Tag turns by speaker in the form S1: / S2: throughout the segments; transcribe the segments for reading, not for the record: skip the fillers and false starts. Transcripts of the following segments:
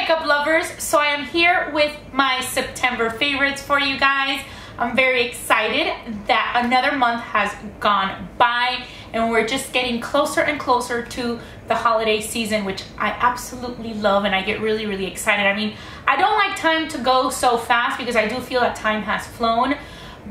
S1: makeup lovers, so I am here with my September favorites for you guys. I'm very excited that another month has gone by and we're just getting closer and closer to the holiday season, which I absolutely love and I get really excited. I mean, I don't like time to go so fast because I do feel that time has flown,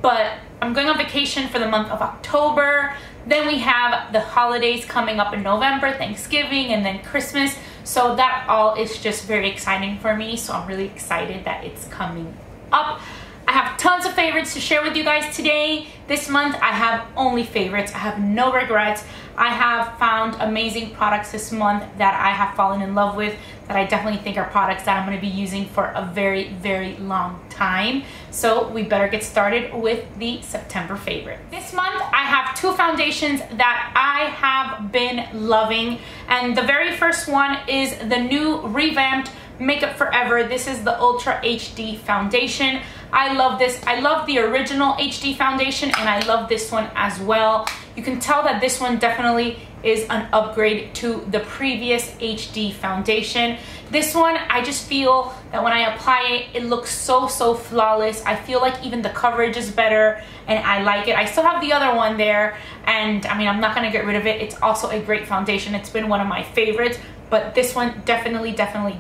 S1: but I'm going on vacation for the month of October. Then we have the holidays coming up in November, Thanksgiving, and then Christmas. So that all is just very exciting for me. So I'm really excited that it's coming up. I have tons of favorites to share with you guys today. This month I have only favorites. I have no regrets. I have found amazing products this month that I have fallen in love with, that I definitely think are products that I'm going to be using for a very long time. So we better get started with the September favorite. This month I have two foundations that I have been loving, and the very first one is the new revamped Makeup Forever. This is the Ultra HD foundation. I love this. I love the original HD foundation and I love this one as well. You can tell that this one definitely is an upgrade to the previous HD foundation. This one, I just feel that when I apply it, it looks so flawless. I feel like even the coverage is better and I like it. I still have the other one there, and I mean, I'm not gonna get rid of it. It's also a great foundation. It's been one of my favorites, but this one definitely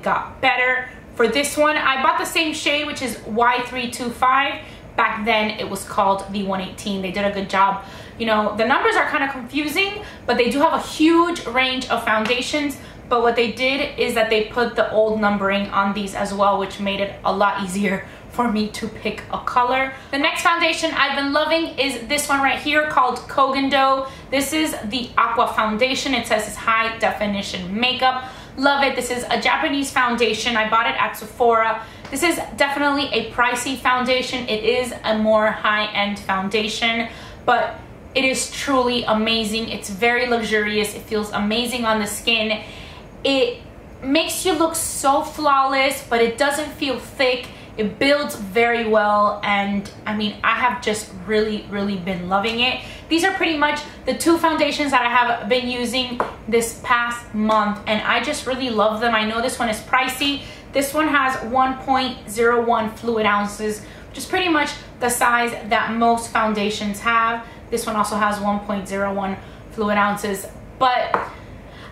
S1: got better. For this one, I bought the same shade, which is Y325. Back then, it was called the 118. They did a good job. You know, the numbers are kind of confusing, but they do have a huge range of foundations. But what they did is that they put the old numbering on these as well, which made it a lot easier for me to pick a color. The next foundation I've been loving is this one right here called Kogendo. This is the Aqua foundation. It says it's high definition makeup. Love it. This is a Japanese foundation. I bought it at Sephora. This is definitely a pricey foundation. It is a more high-end foundation, but it is truly amazing. It's very luxurious. It feels amazing on the skin. It makes you look so flawless, but it doesn't feel thick. It builds very well, and I mean, I have just really been loving it. These are pretty much the two foundations that I have been using this past month, and I just really love them. I know this one is pricey. This one has 1.01 fluid ounces, which is pretty much the size that most foundations have. This one also has 1.01 fluid ounces, but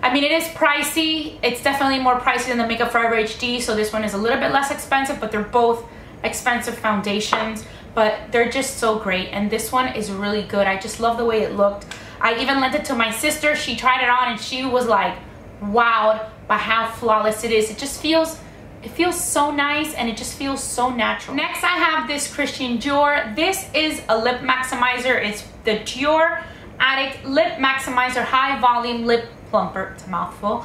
S1: I mean, it is pricey. It's definitely more pricey than the Makeup Forever HD, so this one is a little bit less expensive, but they're both expensive foundations, but they're just so great. And this one is really good. I just love the way it looked. I even lent it to my sister. She tried it on and she was like wowed by how flawless it is. It just feels, it feels so nice and it just feels so natural. Next, I have this Christian Dior. This is a lip maximizer. It's the Dior Addict Lip Maximizer High Volume Lip Plumper. It's a mouthful.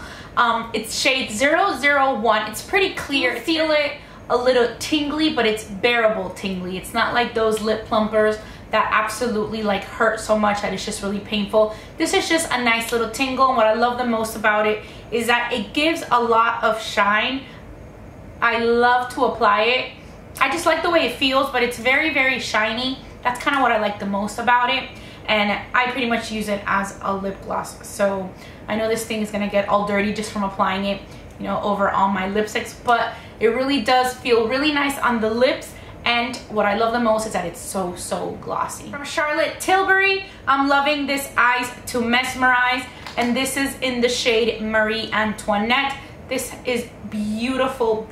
S1: It's shade 001. It's pretty clear. Feel it a little tingly, but it's bearable tingly. It's not like those lip plumpers that absolutely like hurt so much that it's just really painful. This is just a nice little tingle, and what I love the most about it is that it gives a lot of shine. I love to apply it. I just like the way it feels, but it's very shiny. That's kind of what I like the most about it. And I pretty much use it as a lip gloss. So I know this thing is gonna get all dirty just from applying it, you know, over all my lipsticks, but it really does feel really nice on the lips. And what I love the most is that it's so glossy. From Charlotte Tilbury, I'm loving this Eyes to Mesmerize, and this is in the shade Marie Antoinette. This is beautiful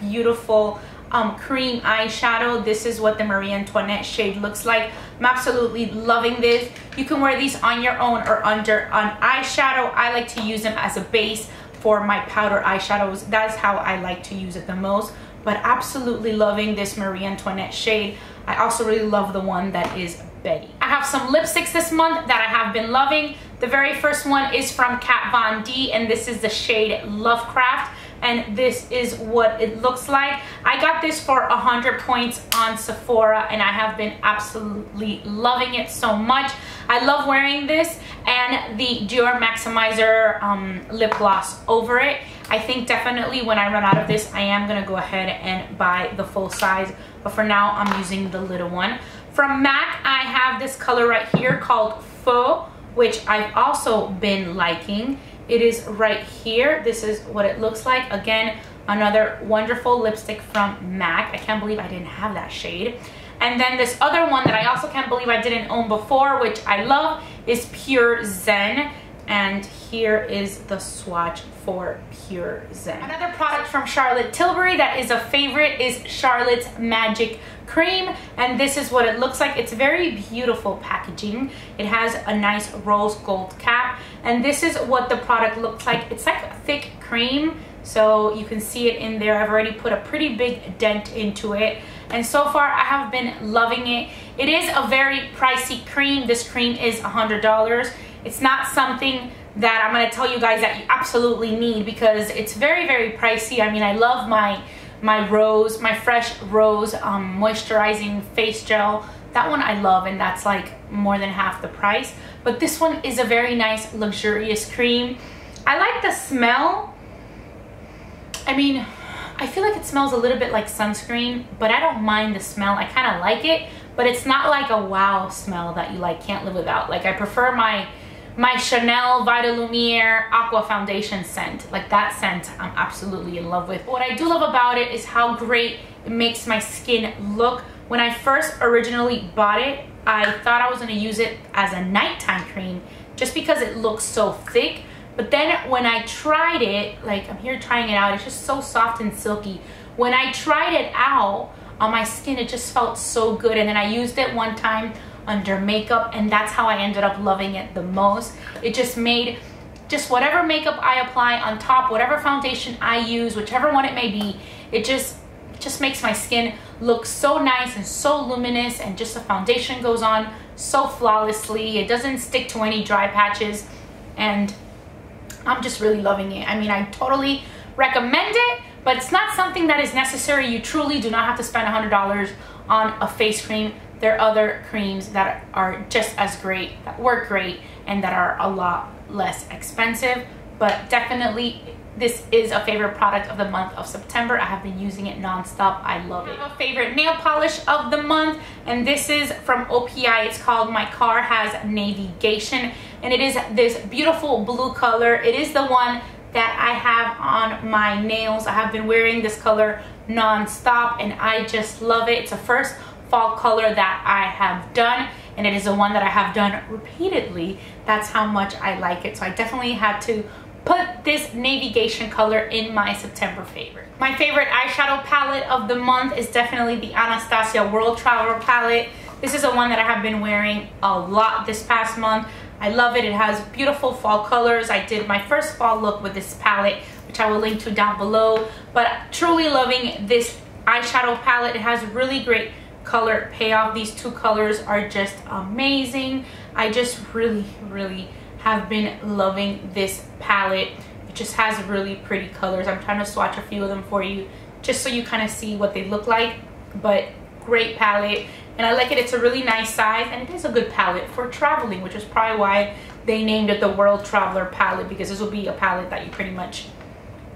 S1: cream eyeshadow. This is what the Marie Antoinette shade looks like. I'm absolutely loving this. You can wear these on your own or under an eyeshadow. I like to use them as a base for my powder eyeshadows. That's how I like to use it the most, but absolutely loving this Marie Antoinette shade. I also really love the one that is Betty. I have some lipsticks this month that I have been loving. The very first one is from Kat Von D, and this is the shade Lovecraft. And this is what it looks like. I got this for 100 points on Sephora, and I have been absolutely loving it so much. I love wearing this and the Dior Maximizer lip gloss over it. I think definitely when I run out of this, I am gonna go ahead and buy the full size, but for now I'm using the little one. From MAC, I have this color right here called Faux, which I've also been liking. It is right here. This is what it looks like. Again, Another wonderful lipstick from MAC. I can't believe I didn't have that shade. And then this other one that I also can't believe I didn't own before, which I love, is Pure Zen. And here is the swatch for Pure Zen. Another product from Charlotte Tilbury that is a favorite is Charlotte's Magic Cream, and this is what it looks like. It's very beautiful packaging. It has a nice rose gold cap, and this is what the product looks like. It's like a thick cream, so you can see it in there. I've already put a pretty big dent into it, and so far I have been loving it. It is a very pricey cream. This cream is $100. It's not something that I'm going to tell you guys that you absolutely need because it's very, very pricey. I mean, I love my fresh rose moisturizing face gel. That one I love, and that's like more than half the price. But this one is a very nice, luxurious cream. I like the smell. I mean, I feel like it smells a little bit like sunscreen, but I don't mind the smell. I kind of like it, but it's not like a wow smell that you like can't live without. Like, I prefer my Chanel Vita Lumiere Aqua foundation scent. Like, that scent I'm absolutely in love with. What I do love about it is how great it makes my skin look. When I first originally bought it, I thought I was going to use it as a nighttime cream just because it looks so thick. But then when I tried it, like, I'm here trying it out, it's just so soft and silky. When I tried it out on my skin, it just felt so good. And then I used it one time under makeup, and that's how I ended up loving it the most. It just made just whatever makeup I apply on top, whatever foundation I use, whichever one it may be, it just makes my skin look so nice and so luminous, and just the foundation goes on so flawlessly. It doesn't stick to any dry patches, and I'm just really loving it. I mean, I totally recommend it, but it's not something that is necessary. You truly do not have to spend $100 on a face cream. There are other creams that are just as great, that work great, and that are a lot less expensive. But definitely, this is a favorite product of the month of September. I have been using it non-stop. I love it. I have a favorite nail polish of the month, and this is from OPI. It's called My Car, has Navy-Gation, and it is this beautiful blue color. It is the one that I have on my nails. I have been wearing this color non-stop, and I just love it. It's a first fall color that I have done, and it is the one that I have done repeatedly. That's how much I like it. So I definitely had to put this Navy-Gation color in my September favorite. My favorite eyeshadow palette of the month is definitely the Anastasia World Traveler palette. This is the one that I have been wearing a lot this past month. I love it. It has beautiful fall colors. I did my first fall look with this palette, which I will link to down below. But truly loving this eyeshadow palette. It has really great color payoff. These two colors are just amazing. I just really have been loving this palette. It just has really pretty colors. I'm trying to swatch a few of them for you just so you kind of see what they look like. But great palette, and I like it. It's a really nice size, and it is a good palette for traveling, which is probably why they named it the World Traveler palette, because this will be a palette that you pretty much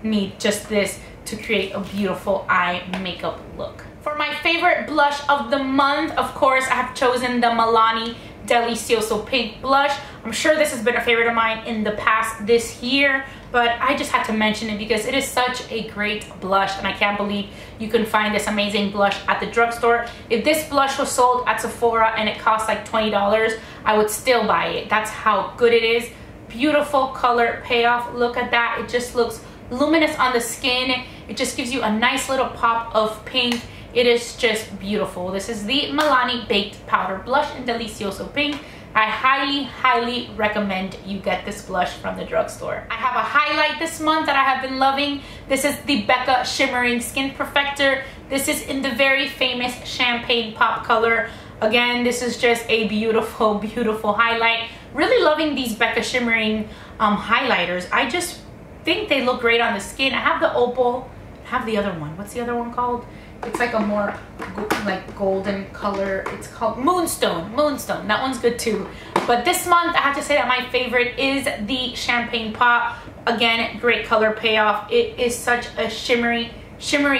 S1: need just this to create a beautiful eye makeup look. For my favorite blush of the month, of course, I have chosen the Milani Delizioso Pink Blush. I'm sure this has been a favorite of mine in the past this year, but I just had to mention it because it is such a great blush, and I can't believe you can find this amazing blush at the drugstore. If this blush was sold at Sephora and it cost like $20, I would still buy it. That's how good it is. Beautiful color payoff. Look at that. It just looks luminous on the skin. It just gives you a nice little pop of pink. It is just beautiful. This is the Milani Baked Powder Blush in Delizioso Pink. I highly recommend you get this blush from the drugstore. I have a highlight this month that I have been loving. This is the Becca Shimmering Skin Perfector. This is in the very famous Champagne Pop color. Again, this is just a beautiful highlight. Really loving these Becca Shimmering highlighters. I just think they look great on the skin. I have the Opal. I have the other one. What's the other one called? It's like a more like golden color. It's called Moonstone. That one's good too. But this month, I have to say that my favorite is the Champagne Pop. Again, great color payoff. It is such a shimmery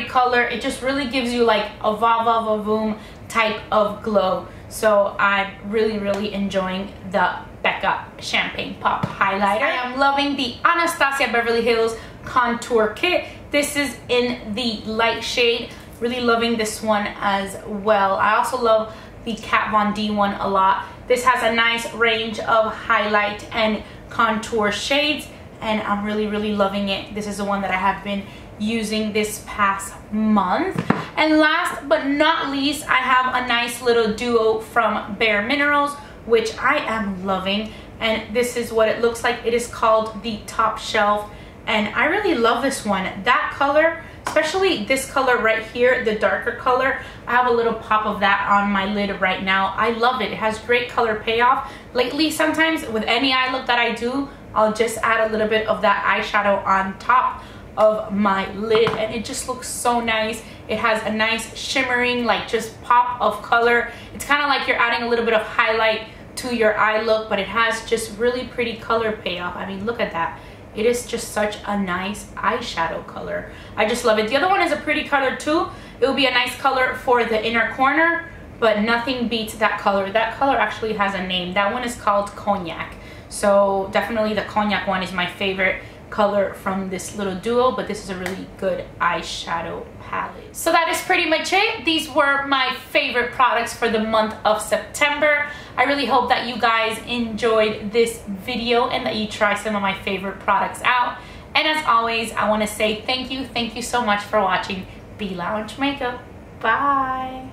S1: color. It just really gives you like a va va va voom type of glow. So I'm really enjoying the Becca Champagne Pop highlighter. I am loving the Anastasia Beverly Hills Contour Kit. This is in the light shade. Really loving this one as well. I also love the Kat Von D one a lot. This has a nice range of highlight and contour shades, and I'm really loving it. This is the one that I have been using this past month. And last but not least, I have a nice little duo from Bareminerals, which I am loving, and this is what it looks like. It is called the Top Shelf, and I really love this one. That color, especially this color right here, the darker color, I have a little pop of that on my lid right now. I love it. It has great color payoff. Lately, sometimes with any eye look that I do, I'll just add a little bit of that eyeshadow on top of my lid, and it just looks so nice. It has a nice shimmering, like just pop of color. It's kind of like you're adding a little bit of highlight to your eye look, but it has just really pretty color payoff. I mean, look at that. It is just such a nice eyeshadow color. I just love it. The other one is a pretty color too. It will be a nice color for the inner corner, but nothing beats that color. That color actually has a name. That one is called Cognac. So definitely the Cognac one is my favorite color from this little duo, but this is a really good eyeshadow palette. So that is pretty much it. These were my favorite products for the month of September. I really hope that you guys enjoyed this video and that you try some of my favorite products out. And as always, I want to say thank you so much for watching Be Lounge Makeup. Bye.